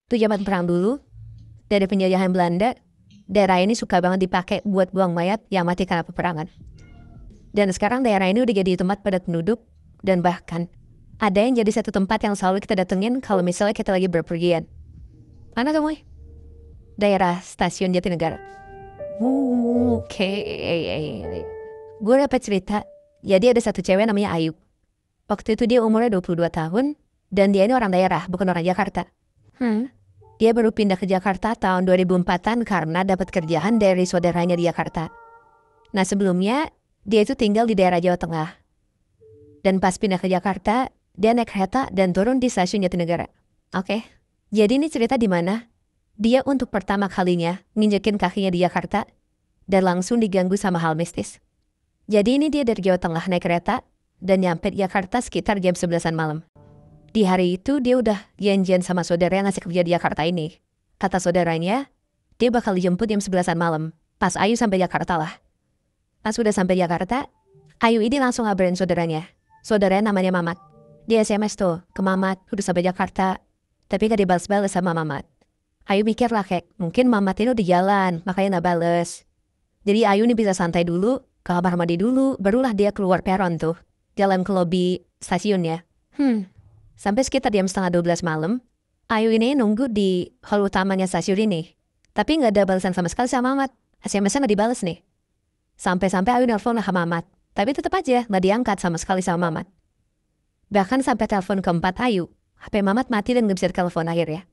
Itu zaman perang dulu, dari penjajahan Belanda, daerah ini suka banget dipakai buat buang mayat yang mati karena peperangan. Dan sekarang daerah ini udah jadi tempat padat penduduk, dan bahkan ada yang jadi satu tempat yang selalu kita datengin kalau misalnya kita lagi berpergian. Mana kamu? Daerah Stasiun Jatinegara. Oke. Gue dapat cerita, jadi ada satu cewek namanya Ayu. Waktu itu dia umurnya 22 tahun, dan dia ini orang daerah, bukan orang Jakarta. Dia baru pindah ke Jakarta tahun 2004-an karena dapat kerjaan dari saudaranya di Jakarta. Nah sebelumnya, dia itu tinggal di daerah Jawa Tengah. Dan pas pindah ke Jakarta, dia naik kereta dan turun di stasiun Jatinegara. Oke. Jadi ini cerita di mana dia untuk pertama kalinya nginjekin kakinya di Jakarta dan langsung diganggu sama hal mistis. Jadi ini dia dari Jawa Tengah naik kereta dan nyampe di Jakarta sekitar jam 11-an malam. Di hari itu dia udah janjian sama saudara yang ngasih kerja di Jakarta ini. Kata saudaranya, dia bakal dijemput jam 11-an malam. Pas Ayu sampai Jakarta lah. Pas udah sampai Jakarta, Ayu ini langsung ngabarin saudaranya. Saudaranya namanya Mamat. Dia SMS tuh ke Mamat, udah sampai Jakarta. Tapi gak dibalas-balas sama Mamat. Ayu mikir lah kayak, mungkin Mamat ini udah jalan, makanya gak bales. Jadi Ayu ini bisa santai dulu, ke kamar mandi dulu, barulah dia keluar peron tuh. Jalan ke lobi stasiunnya. Sampai sekitar jam setengah 12 malam, Ayu ini nunggu di hall utamanya stasiun ini. Tapi gak ada balasan sama sekali sama Mamat. SMS-nya gak dibales nih. Sampai-sampai Ayu nelfon lah sama Mamat. Tapi tetap aja gak diangkat sama sekali sama Mamat. Bahkan sampai telepon keempat Ayu, HP Mamat mati dan gak bisa telepon akhirnya.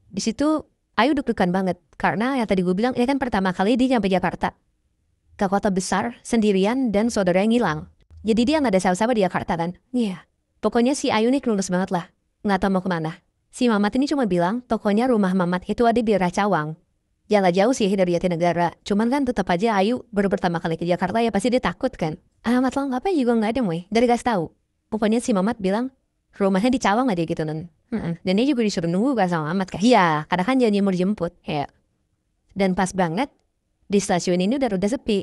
Di situ Ayu deg-degan banget. Karena yang tadi gue bilang, ini kan pertama kali dia nyampe Jakarta. Ke kota besar, sendirian, dan saudara yang hilang. Jadi dia gak ada siapa-siapa di Jakarta kan? Iya. Pokoknya si Ayu nih kelulus banget lah. Nggak tahu mau kemana. Si Mamat ini cuma bilang, pokoknya rumah Mamat itu ada di daerah Cawang. Ya nggak jauh sih dari Jatinegara. Cuman kan tetap aja Ayu baru pertama kali ke Jakarta ya pasti dia takut kan. Alamat lengkapnya juga nggak ada Moy. Dari kasih tahu. Pokoknya si Mamat bilang, rumahnya di Cawang aja gitu nan. Dan dia juga disuruh nunggu kan sama Mamat kan. Iya, karena kan janji mau dijemput. Ya. Dan pas banget, di stasiun ini udah sepi.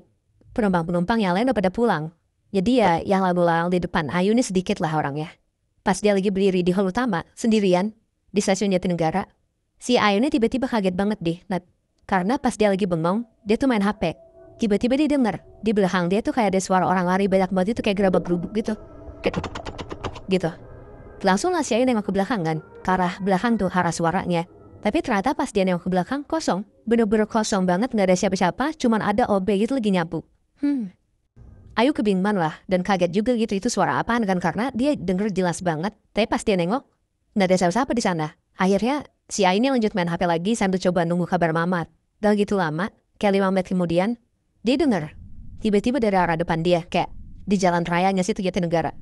Penumpang-penumpang yang lain udah pada pulang. Jadi ya yang lalu-lalu di depan Ayu ini sedikit lah orangnya. Pas dia lagi berdiri di hall utama, sendirian, di stasiun Jatinegara, si Ayu ini tiba-tiba kaget banget deh. Karena pas dia lagi bengong, dia tuh main HP. Tiba-tiba dia denger, di belakang dia tuh kayak ada suara orang lari banyak banget itu kayak gerabak-gerubuk gitu. Gitu. Langsung lah si Ayu nengok ke belakang kan, ke arah belakang tuh arah suaranya. Tapi ternyata pas dia nengok ke belakang, kosong. Bener-bener kosong banget, gak ada siapa-siapa, cuman ada OB gitu lagi nyapu. Ayu kebingungan lah dan kaget juga gitu itu suara apaan kan karena dia denger jelas banget. Tapi pas dia nengok nggak ada siapa-siapa di sana. Akhirnya si Ayu ini lanjut main HP lagi sambil coba nunggu kabar Mamat. Dan gitu lama, kayak 5 menit kemudian dia denger tiba-tiba dari arah depan dia kayak di jalan rayanya situ Jatinegara.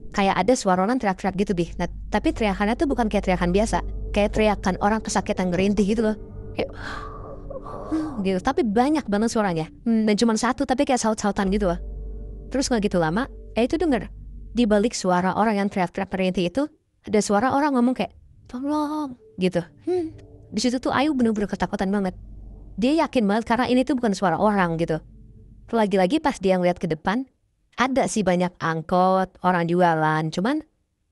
Kayak ada suara orang teriak-teriak gitu deh. Nah, tapi teriakannya tuh bukan kayak teriakan biasa, kayak teriakan orang kesakitan ngerintih gitu loh. Kayak gitu, tapi banyak banget suaranya. Dan cuma satu tapi kayak saut-sautan gitu loh. Terus gak gitu lama, itu denger di balik suara orang yang teriak-teriak merintih itu ada suara orang ngomong kayak tolong gitu. Di situ tuh Ayu bener-bener ketakutan banget. Dia yakin banget karena ini tuh bukan suara orang gitu. Lagi-lagi pas dia ngeliat ke depan, ada sih banyak angkot, orang jualan. Cuman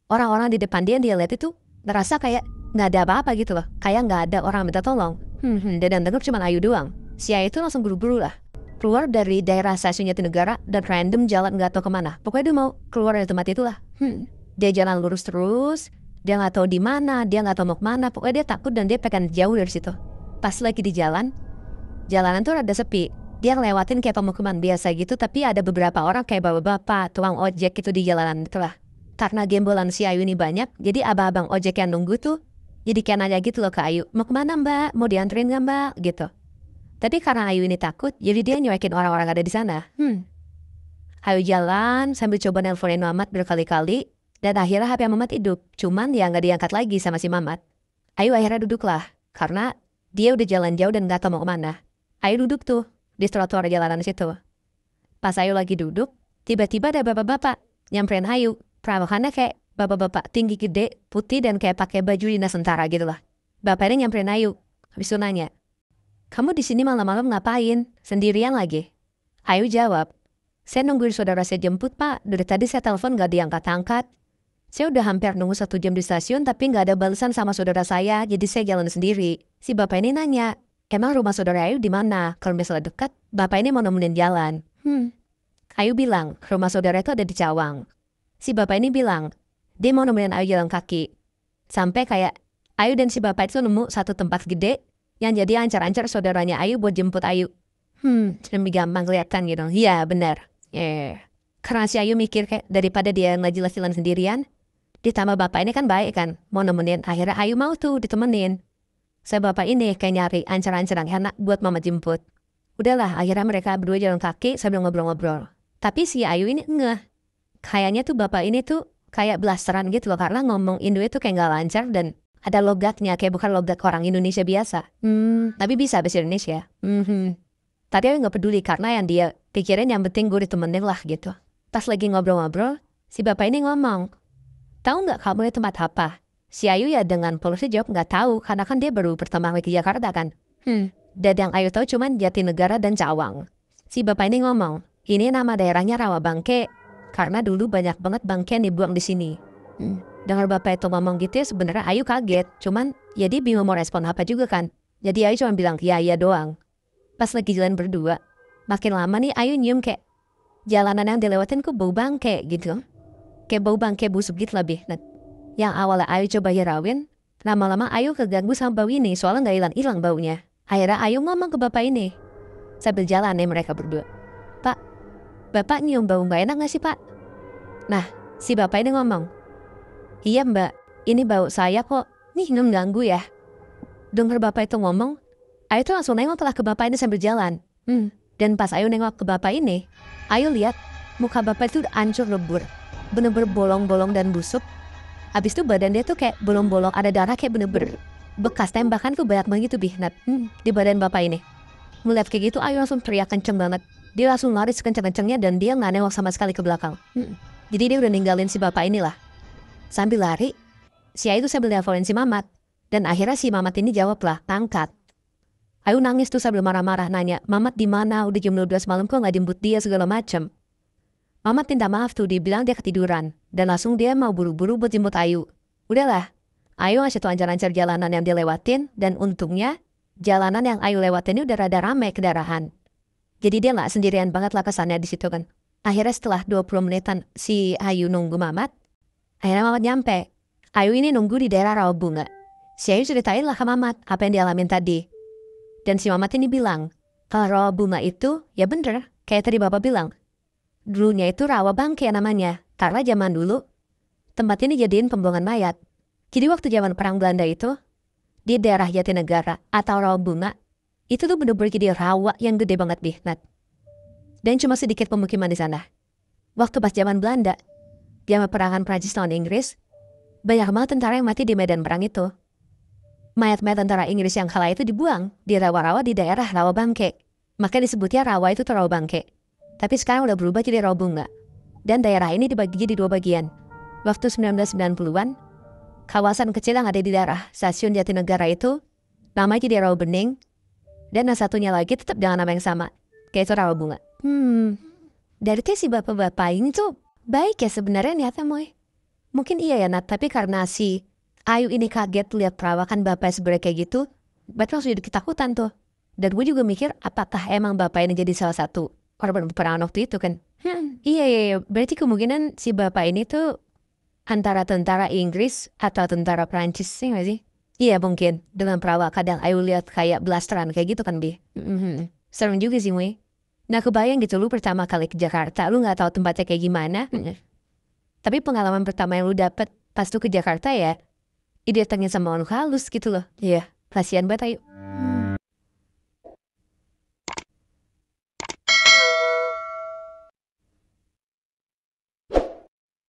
orang-orang di depan dia lihat itu ngerasa kayak nggak ada apa-apa gitu loh. Kayak nggak ada orang minta tolong. Dan denger cuma Ayu doang. Si Ayu itu langsung buru-buru lah keluar dari daerah stasiun Jatinegara dan random jalan nggak tahu kemana. Pokoknya dia mau keluar dari tempat itulah. Dia jalan lurus terus. Dia nggak tahu di mana. Dia nggak tahu mau kemana. Pokoknya dia takut dan dia pengen jauh dari situ. Pas lagi di jalan, jalanan tuh rada sepi. Dia ngelewatin kayak pemukiman biasa gitu. Tapi ada beberapa orang kayak bapak-bapak, tukang ojek gitu di jalanan itulah. Karena gembolan si Ayu ini banyak, jadi abang-abang ojek yang nunggu tuh jadi kayak nanya gitu loh ke Ayu, mau kemana mbak? Mau dianterin gak mbak? Gitu. Tapi karena Ayu ini takut, jadi dia nyuekin orang-orang ada di sana. Ayu jalan sambil coba nelponin Mamat berkali-kali, dan akhirnya HP Mamat hidup. Cuman dia gak diangkat lagi sama si Mamat. Ayu akhirnya duduk lah, karena dia udah jalan jauh dan gak tahu mau kemana. Ayu duduk tuh, di trotoar jalanan situ. Pas Ayu lagi duduk, tiba-tiba ada bapak-bapak nyamperin Ayu. Perawakannya kayak bapak-bapak tinggi gede, putih dan kayak pakai baju dinas tentara gitu lah. Bapaknya nyamperin Ayu, habis itu nanya, kamu di sini malam-malam ngapain? Sendirian lagi? Ayu jawab, saya nungguin saudara saya jemput pak, dari tadi saya telepon gak diangkat-angkat. Saya udah hampir nunggu 1 jam di stasiun tapi nggak ada balasan sama saudara saya, jadi saya jalan sendiri. Si bapak ini nanya, emang rumah saudara Ayu di mana? Kalau misalnya dekat, bapak ini mau nemenin jalan. Ayu bilang, rumah saudara itu ada di Cawang. Si bapak ini bilang, dia mau nemenin Ayu jalan kaki. Sampai kayak Ayu dan si bapak itu nemu satu tempat gede yang jadi ancar-ancar saudaranya Ayu buat jemput Ayu. Lebih gampang kelihatan gitu. Iya, benar. Karena si Ayu mikir kayak daripada dia nggak jelas jalan sendirian, ditambah bapak ini kan baik kan, mau nemenin. Akhirnya Ayu mau tuh ditemenin. Saya bapak ini kayak nyari ancar-ancar yang enak buat mama jemput. Udahlah, akhirnya mereka berdua jalan kaki sambil ngobrol-ngobrol. Tapi si Ayu ini ngeh. Kayaknya tuh bapak ini tuh kayak blasteran gitu loh, karena ngomong Indo itu kayak nggak lancar dan ada logatnya, kayak bukan logat orang Indonesia biasa. Tapi bisa bahasa Indonesia. Tadi Ayu nggak peduli karena yang dia pikirin yang penting gue ditemenin lah gitu. Pas lagi ngobrol-ngobrol, si bapak ini ngomong, tahu nggak kamu di tempat apa? Si Ayu ya dengan polisi jawab nggak tahu, karena kan dia baru pertama kali ke Jakarta kan. Dan yang Ayu tahu cuman Jatinegara dan Cawang. Si bapak ini ngomong, ini nama daerahnya Rawabangke, karena dulu banyak banget bangke yang dibuang di sini. Dengar bapak itu ngomong gitu ya sebenarnya Ayu kaget, cuman ya dia bingung mau respon apa juga kan. Jadi Ayu cuma bilang ya doang. Pas lagi jalan berdua, makin lama nih Ayu nyium kayak jalanan yang dilewatin kok bau bangke gitu. Kayak bau bangke busuk gitu lebih. Nah, yang awalnya Ayu coba hirawin, lama-lama Ayu keganggu sama bau ini soalnya nggak hilang-hilang baunya. Akhirnya Ayu ngomong ke bapak ini. Sambil jalan nih mereka berdua. Pak, bapak nyium bau nggak enak nggak sih pak? Nah, si bapak ini ngomong, iya mbak, ini bau saya kok. Nih ganggu ya. Dengar bapak itu ngomong, Ayu tuh langsung nengok lah ke bapak ini sambil jalan. Dan pas Ayu nengok ke bapak ini, Ayu lihat muka bapak itu udah hancur lebur. Bener-bener bolong-bolong dan busuk. Habis itu badan dia tuh kayak bolong-bolong, ada darah kayak bener-bener bekas tembakan tuh banyak banget tuh Bihnat di badan bapak ini. Melihat kayak gitu Ayu langsung teriak kenceng banget. Dia langsung lari sekenceng-kencengnya dan dia nggak nengok sama sekali ke belakang. Jadi dia udah ninggalin si bapak inilah. Sambil lari, si Ayu tuh sambil nelfonin si Mamat. Dan akhirnya si Mamat ini jawab lah, angkat. Ayu nangis tuh sambil marah-marah nanya, Mamat di mana? Udah jam 12 malam kok nggak jemput dia segala macem. Mamat minta maaf tuh, dibilang dia ketiduran. Dan langsung dia mau buru-buru buat jemput Ayu. Udahlah, Ayu ngasih tuh ancar-ancar jalanan yang dia lewatin. Dan untungnya, jalanan yang Ayu lewatin ini udah rada ramai kendaraan. Jadi dia gak sendirian banget lah kesannya di situ kan. Akhirnya setelah 20 menitan si Ayu nunggu Mamat. Akhirnya Mamat nyampe. Ayu ini nunggu di daerah Rawabunga. Si Ayu ceritain lah ke Mamat apa yang dialamin tadi. Dan si Mamat ini bilang, kalau Rawabunga itu ya bener, kayak tadi bapak bilang. Dulunya itu Rawabangke namanya, karena zaman dulu tempat ini jadiin pembuangan mayat. Jadi waktu zaman perang Belanda itu, di daerah Jatinegara atau Rawabunga, itu tuh bener-bener jadi rawa yang gede banget Bihnat. Dan cuma sedikit pemukiman di sana. Waktu pas zaman Belanda, zaman perangan Prancis lawan Inggris, banyak banget tentara yang mati di medan perang itu. Mayat-mayat tentara Inggris yang kala itu dibuang di rawa-rawa di daerah Rawabangke. Maka disebutnya rawa itu tuh Rawabangke. Tapi sekarang udah berubah jadi Rawabunga. Dan daerah ini dibagi jadi 2 bagian. Waktu 1990-an, kawasan kecil yang ada di daerah stasiun Jatinegara itu namanya jadi Rawabening. Dan yang satunya lagi tetap dengan nama yang sama, kayak itu Rawabunga. Dari si bapak-bapak ini tuh baik ya sebenarnya niatnya Moy. Mungkin iya ya Nat, tapi karena si Ayu ini kaget lihat perawakan bapak sebenarnya kayak gitu, berarti langsung jadi ketakutan tuh. Dan gue juga mikir apakah emang bapak ini jadi salah satu korban peperangan waktu itu kan. Iya, berarti kemungkinan si bapak ini tuh antara tentara Inggris atau tentara Prancis sih gak sih? Iya mungkin, dengan perawakan yang Ayu lihat kayak blasteran kayak gitu kan Bi. Serem juga sih Moy. Nah kebayang gitu lu pertama kali ke Jakarta, lu gak tahu tempatnya kayak gimana. Tapi pengalaman pertama yang lu dapet pas lu ke Jakarta ya, didatengin sama orang halus gitu loh. Iya, kasihan banget Ayu.